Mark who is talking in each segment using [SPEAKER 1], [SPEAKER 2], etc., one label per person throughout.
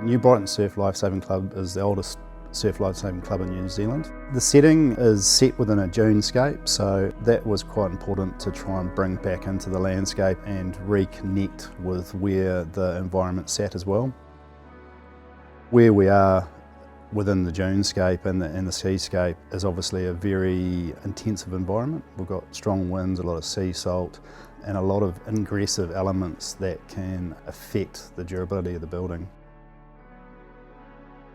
[SPEAKER 1] New Brighton Surf Lifesaving Club is the oldest surf lifesaving club in New Zealand. The setting is set within a dunescape, so that was quite important to try and bring back into the landscape and reconnect with where the environment sat as well. Where we are within the dunescape and the seascape is obviously a very intensive environment. We've got strong winds, a lot of sea salt, and a lot of ingressive elements that can affect the durability of the building.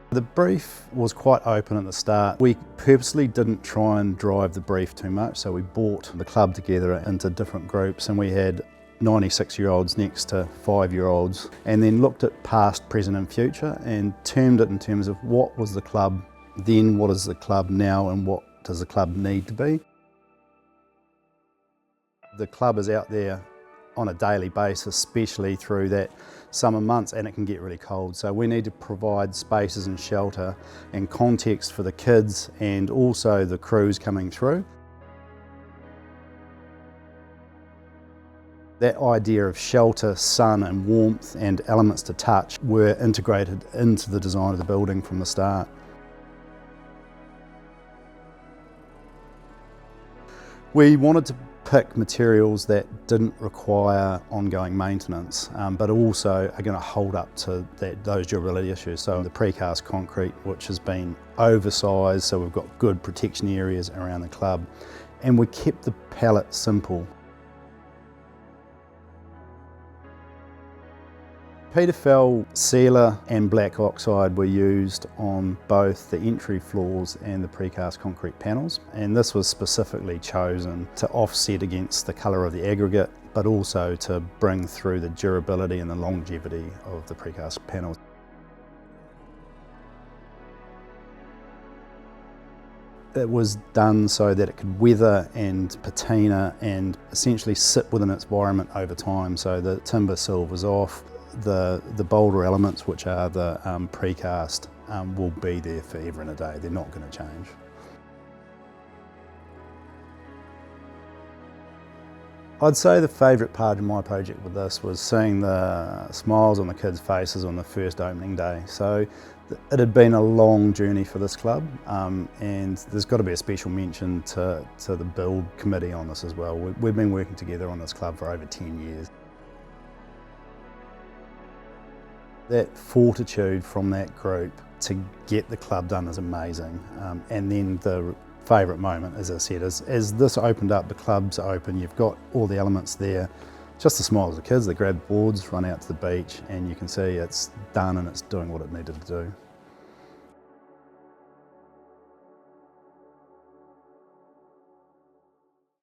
[SPEAKER 1] The brief was quite open at the start. We purposely didn't try and drive the brief too much, so we brought the club together into different groups, and we had 96-year-olds next to 5-year-olds, and then looked at past, present and future and termed it in terms of what was the club then, what is the club now, and what does the club need to be. The club is out there on a daily basis, especially through that summer months, and it can get really cold. So we need to provide spaces and shelter and context for the kids and also the crews coming through. That idea of shelter, sun and warmth and elements to touch were integrated into the design of the building from the start. We wanted to pick materials that didn't require ongoing maintenance, but also are going to hold up to those durability issues. So the precast concrete, which has been oversized, so we've got good protection areas around the club, and we kept the palette simple. Peter Fell sealer and black oxide were used on both the entry floors and the precast concrete panels, and this was specifically chosen to offset against the colour of the aggregate, but also to bring through the durability and the longevity of the precast panels. It was done so that it could weather and patina and essentially sit within its environment over time, so the timber silvers off. The bolder elements, which are the precast, will be there forever and a day. They're not going to change. I'd say the favourite part of my project with this was seeing the smiles on the kids' faces on the first opening day. So it had been a long journey for this club, and there's got to be a special mention to the build committee on this as well. We've been working together on this club for over 10 years. That fortitude from that group to get the club done is amazing. And then the favourite moment, as I said, is as this opened up, the club's open, you've got all the elements there, just the smiles of the kids. They grab boards, run out to the beach, and you can see it's done and it's doing what it needed to do.